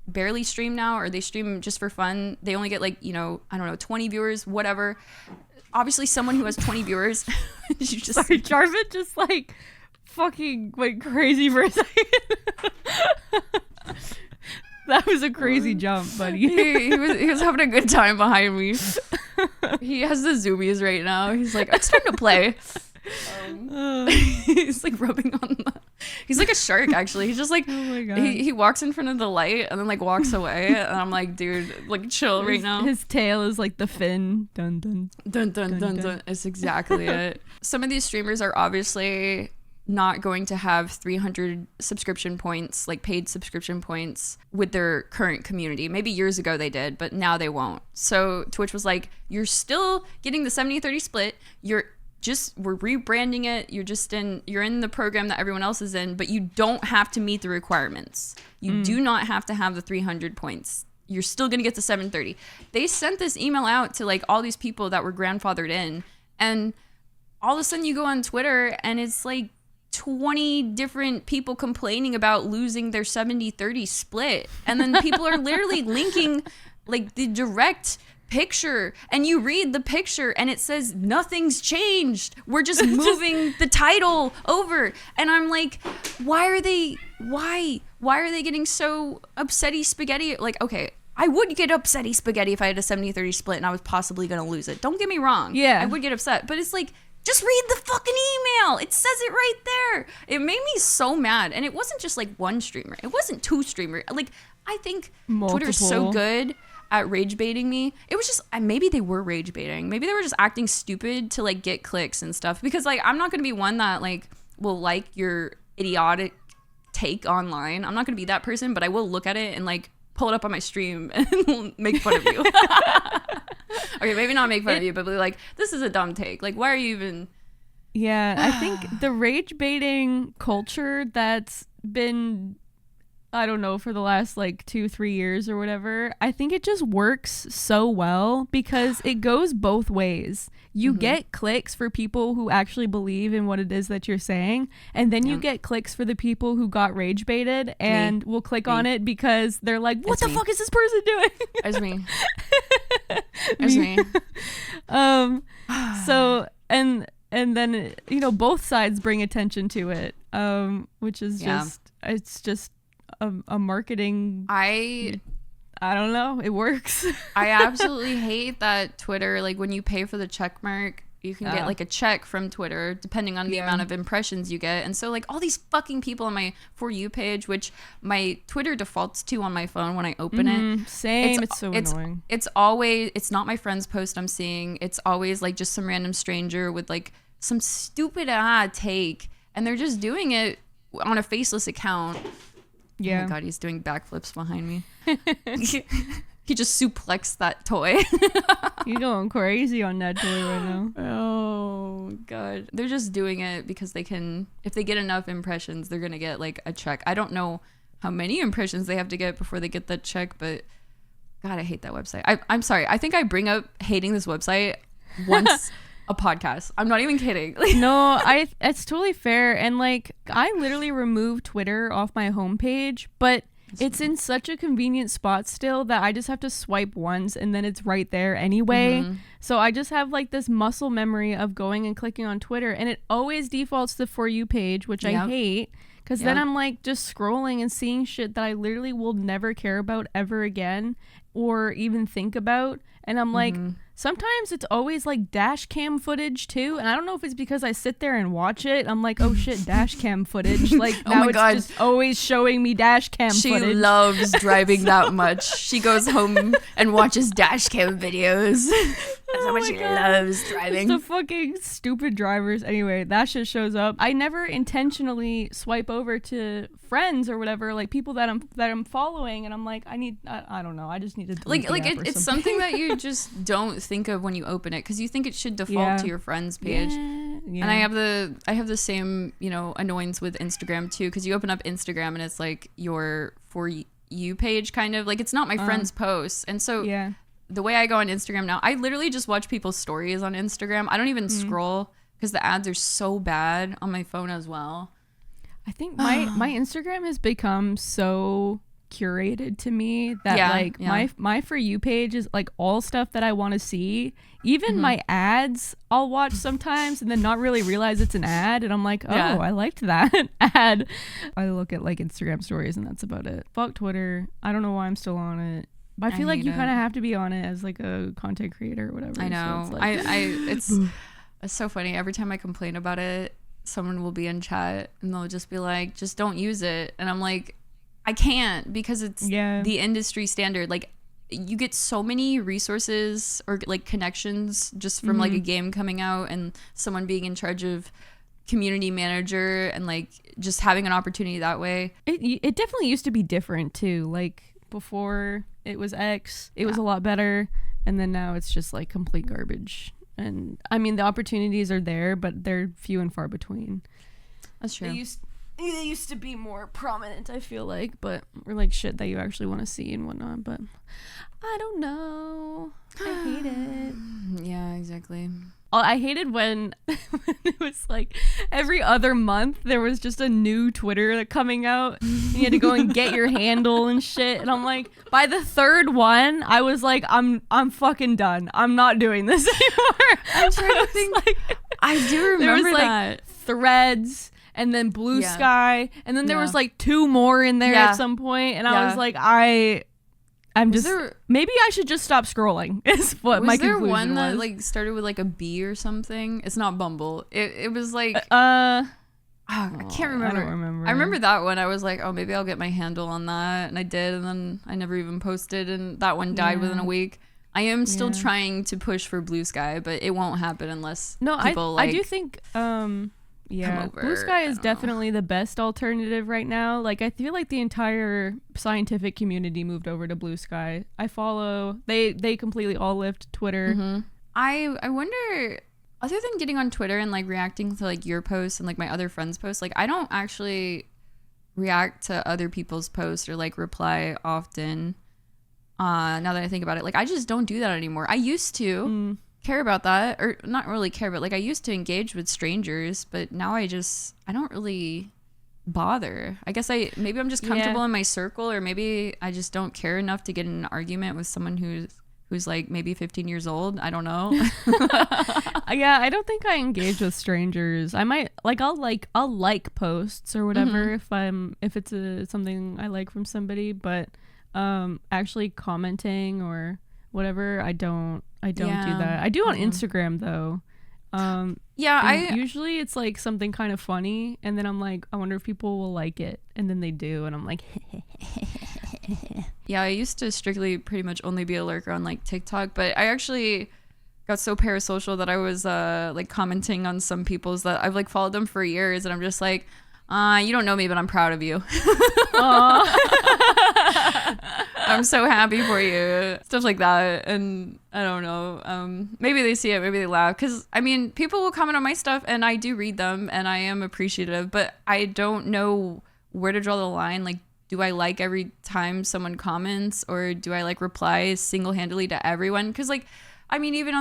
barely stream now, or they stream just for fun. They only get like, you know, I don't know, 20 viewers, whatever. Obviously someone who has 20 viewers, you just sorry, Jarvis just like fucking went crazy for a second. That was a crazy jump, buddy. he was having a good time behind me. He has the zoomies right now. He's like, it's time to play. He's like rubbing on he's like a shark, actually. He's just like, oh my God. He walks in front of the light and then like walks away, and I'm like, dude, like chill right now. His tail is like the fin. Dun dun dun dun dun dun. It's exactly it. Some of these streamers are obviously not going to have 300 subscription points, like paid subscription points, with their current community. Maybe years ago they did, but now they won't. So Twitch was like, you're still getting the 70-30 split. We're rebranding it. You're in the program that everyone else is in, but you don't have to meet the requirements. You do not have to have the 300 points. You're still going to get the 730. They sent this email out to like all these people that were grandfathered in, and all of a sudden you go on Twitter and it's like 20 different people complaining about losing their 70-30 split. And then people are literally linking like the direct picture, and you read the picture and it says nothing's changed, we're just moving the title over. And I'm like, why are they getting so upsetty spaghetti? Like, okay, I would get upsetty spaghetti if I had a 70-30 split and I was possibly gonna lose it, don't get me wrong. I would get upset, but it's like, just read the fucking email. It says it right there. It made me so mad. And it wasn't just like one streamer, it wasn't two streamers. Like, I think Twitter's so good at rage baiting me. It was just, maybe they were rage baiting. Maybe they were just acting stupid to like get clicks and stuff. Because like, I'm not going to be one that like will like your idiotic take online. I'm not going to be that person, but I will look at it and like pull it up on my stream and make fun of you. Okay, maybe not make fun of you, but be like, this is a dumb take. Like, why are you even... Yeah, I think the rage baiting culture that's been, I don't know, for the last like 2-3 years or whatever, I think it just works so well because it goes both ways. You get clicks for people who actually believe in what it is that you're saying, and then you get clicks for the people who got rage baited and will click on it because they're like, what the fuck is this person doing? It's me. It's me. So and then, you know, both sides bring attention to it, which is it's just a marketing. I don't know. It works. I absolutely hate that Twitter, like when you pay for the check mark, you can get like a check from Twitter depending on the amount of impressions you get. And so like all these fucking people on my For You page, which my Twitter defaults to on my phone when I open it. Same. It's so annoying. It's always, it's not my friend's post I'm seeing. It's always like just some random stranger with like some stupid take. And they're just doing it on a faceless account. Yeah. Oh my God, he's doing backflips behind me. He just suplexed that toy. You're going crazy on that toy right now. Oh God. They're just doing it because they can, if they get enough impressions, they're going to get like a check. I don't know how many impressions they have to get before they get that check, but God, I hate that website. I'm sorry. I think I bring up hating this website once a podcast. I'm not even kidding. No, it's totally fair. And like, I literally removed Twitter off my homepage, but it's in such a convenient spot still that I just have to swipe once and then it's right there anyway. So I just have like this muscle memory of going and clicking on Twitter, and it always defaults to the For You page, which I hate Because then I'm like just scrolling and seeing shit that I literally will never care about ever again or even think about. And I'm like, sometimes it's always like dash cam footage too. And I don't know if it's because I sit there and watch it. I'm like, oh shit, dash cam footage. Like now it's just always showing me dash cam footage. She loves driving that much. She goes home and watches dash cam videos. That's how much she loves driving. Just the fucking stupid drivers. Anyway, that shit shows up. I never intentionally swipe over to friends or whatever, like people that I'm following, and I'm like, I don't know, I just need to delete the app or it's something. something that you just don't think of when you open it, because you think it should default to your friends page. And I have the same, you know, annoyance with Instagram too, because you open up Instagram and it's like your For You page, kind of like, it's not my friends' posts. And so the way I go on Instagram now, I literally just watch people's stories on Instagram. I don't even scroll, because the ads are so bad on my phone as well. I think my Instagram has become so curated to me that my For You page is like all stuff that I want to see. Even my ads I'll watch sometimes and then not really realize it's an ad, and I'm like, oh, I liked that ad. I look at like Instagram stories and that's about it. Fuck Twitter. I don't know why I'm still on it. But I feel like you kind of have to be on it as like a content creator or whatever. I know. So it's like, it's so funny. Every time I complain about it, someone will be in chat and they'll just be like, just don't use it. And I'm like, I can't, because it's the industry standard. Like, you get so many resources or like connections just from like a game coming out and someone being in charge of community manager and like just having an opportunity that way. It definitely used to be different too. Like before it was X, it was a lot better, and then now it's just like complete garbage. And I mean, the opportunities are there, but they're few and far between. That's true. They used to be more prominent, I feel like, but or like shit that you actually want to see and whatnot. But I don't know. I hate it. Yeah, exactly. I hated when it was like every other month there was just a new Twitter coming out. And you had to go and get your handle and shit. And I'm like, by the third one, I was like, I'm fucking done. I'm not doing this anymore. I'm trying to think. Like, I do remember there was, that. Like, Threads and then Blue Sky, and then there was like two more in there at some point, and I was like, maybe I should just stop scrolling. Is what my conclusion was. Was there one that like started with like a B or something? It's not Bumble. It was like I can't remember. I don't remember. I remember that one. I was like, oh, maybe I'll get my handle on that, and I did, and then I never even posted, and that one died within a week. I am still trying to push for Blue Sky, but it won't happen unless people I do think Blue Sky is definitely the best alternative right now. Like, I feel like the entire scientific community moved over to Blue Sky. I follow they completely all left Twitter. I wonder, other than getting on Twitter and like reacting to like your posts and like my other friends' posts, like I don't actually react to other people's posts or like reply often. Now that I think about it, like I just don't do that anymore. I used to care about that, or not really care, but like I used to engage with strangers, but now I don't really bother. I guess maybe I'm just comfortable in my circle, or maybe I just don't care enough to get in an argument with someone who's like maybe 15 years old. I don't know. Yeah, I don't think I engage with strangers. I might I'll like posts or whatever if it's something I like from somebody, but actually commenting or whatever, I don't do that. I do on Instagram though. Usually it's like something kind of funny, and then I'm like, I wonder if people will like it, and then they do, and I'm like yeah, I used to strictly pretty much only be a lurker on like TikTok, but I actually got so parasocial that I was like commenting on some people's that I've like followed them for years, and I'm just like, you don't know me, but I'm proud of you. I'm so happy for you. Stuff like that. And I don't know. Maybe they see it, maybe they laugh. Because, I mean, people will comment on my stuff, and I do read them, and I am appreciative. But I don't know where to draw the line. Like, do I like every time someone comments, or do I like reply single-handedly to everyone? Because, like, I mean, even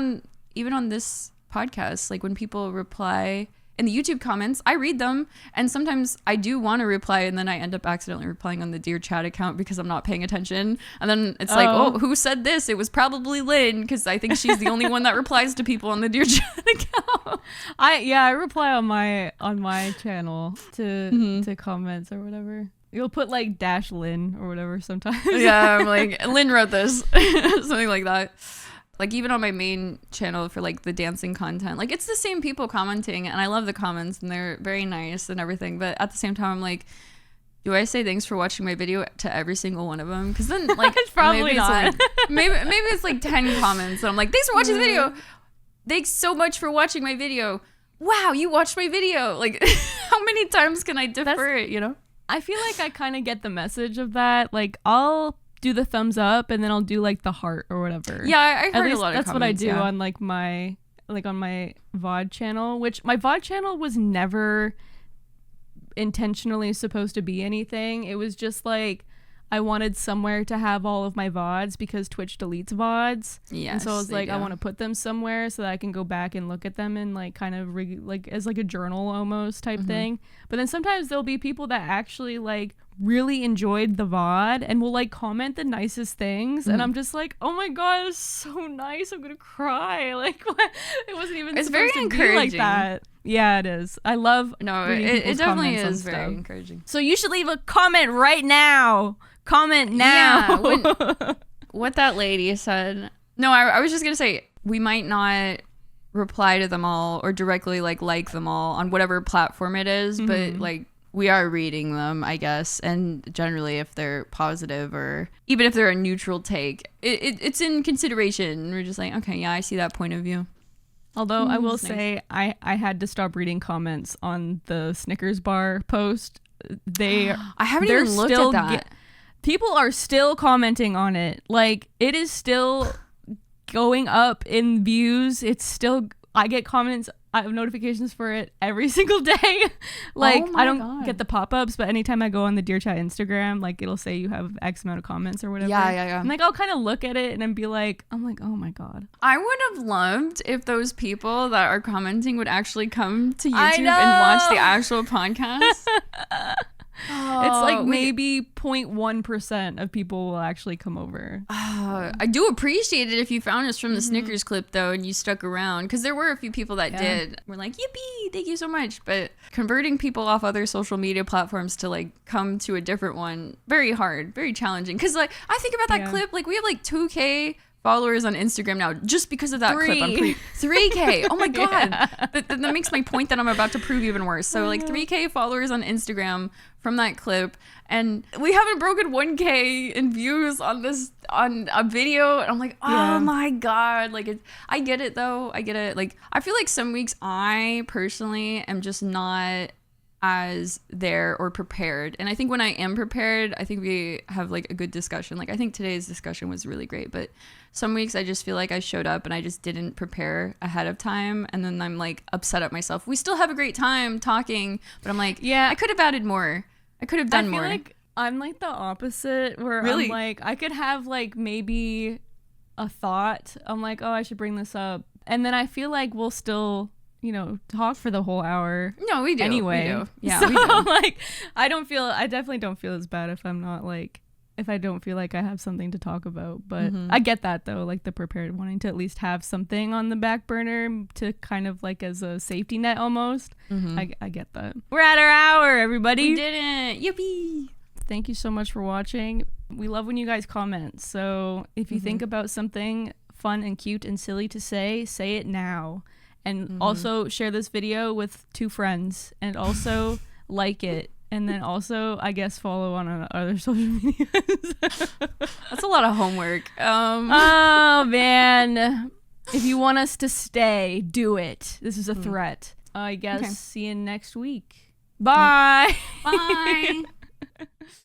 on this podcast, like when people reply, in the YouTube comments, I read them, and sometimes I do want to reply, and then I end up accidentally replying on the Dear Chat account because I'm not paying attention. And then it's like, oh, who said this? It was probably Lynn, because I think she's the only one that replies to people on the Dear Chat account. I reply on my channel to comments or whatever. You'll put like -Lynn or whatever sometimes. Yeah, I'm like, Lynn wrote this. Something like that. Like even on my main channel for like the dancing content, like it's the same people commenting, and I love the comments and they're very nice and everything. But at the same time, I'm like, do I say thanks for watching my video to every single one of them? Because then like it's probably not. Maybe it's like 10 comments, and I'm like, thanks for watching the video. Thanks so much for watching my video. Wow, you watched my video. Like, how many times can I defer it? You know? I feel like I kind of get the message of that. Like I'll do the thumbs up and then I'll do like the heart or whatever. Yeah, I heard a lot of that's comments, what I do yeah. on like on my VOD channel, which my VOD channel was never intentionally supposed to be anything. It was just like I wanted somewhere to have all of my VODs because Twitch deletes VODs. Yes, and so I was like, I want to put them somewhere so that I can go back and look at them and like kind of like as like a journal almost type thing. But then sometimes there'll be people that actually like really enjoyed the VOD and will like comment the nicest things, and I'm just like, oh my god, it's so nice, I'm gonna cry. Like what? It wasn't even it's supposed very to be encouraging like that. Yeah, it is. I love it definitely is very stuff. encouraging. So you should leave a comment right now. Comment now. Yeah, what that lady said. No, I was just gonna say we might not reply to them all or directly like them all on whatever platform it is, but like we are reading them, I guess, and generally if they're positive or even if they're a neutral take, it's in consideration. We're just like, okay, yeah, I see that point of view. Although I will say I had to stop reading comments on the Snickers bar post. I haven't even looked at that. People are still commenting on it. Like it is still going up in views. It's still, I get comments, I have notifications for it every single day. Like I don't get the pop-ups, but anytime I go on the Dear Chat Instagram, like it'll say you have X amount of comments or whatever. Yeah. And like I'll kind of look at it and then be like, I'm like, oh my god. I would have loved if those people that are commenting would actually come to YouTube and watch the actual podcast. It's like maybe 0.1% of people will actually come over. I do appreciate it if you found us from the Snickers clip though and you stuck around, because there were a few people that did. We're like, yippee, thank you so much. But converting people off other social media platforms to like come to a different one, very hard, very challenging. Because like I think about that clip, like we have like 2K followers on Instagram now just because of that clip. 3K. Oh my god. That makes my point that I'm about to prove even worse. So like 3K followers on Instagram from that clip, and we haven't broken 1K in views on a video, and I'm like, oh my god. Like I get it though. I get it. Like I feel like some weeks I personally am just not as there or prepared, and I think when I am prepared, I think we have like a good discussion. Like I think today's discussion was really great, but some weeks I just feel like I showed up and I just didn't prepare ahead of time, and then I'm like upset at myself. We still have a great time talking, but I'm like, I could have added more. I could have done more. I feel like I'm like the opposite, where I'm like, I could have like maybe a thought. I'm like, oh, I should bring this up, and then I feel like we'll still, you know, talk for the whole hour. No, we do. Anyway. We do. Yeah, so, we do. like, I definitely don't feel as bad if I'm not like, if I don't feel like I have something to talk about. But I get that though, like the prepared, wanting to at least have something on the back burner to kind of like as a safety net almost. I get that. We're at our hour, everybody. We did it. Yippee. Thank you so much for watching. We love when you guys comment. So if you think about something fun and cute and silly to say it now. And also share this video with 2 friends, and also like it. And then also, I guess, follow on other social medias. That's a lot of homework. Oh, man. If you want us to stay, do it. This is a threat. I guess see you next week. Bye. Bye.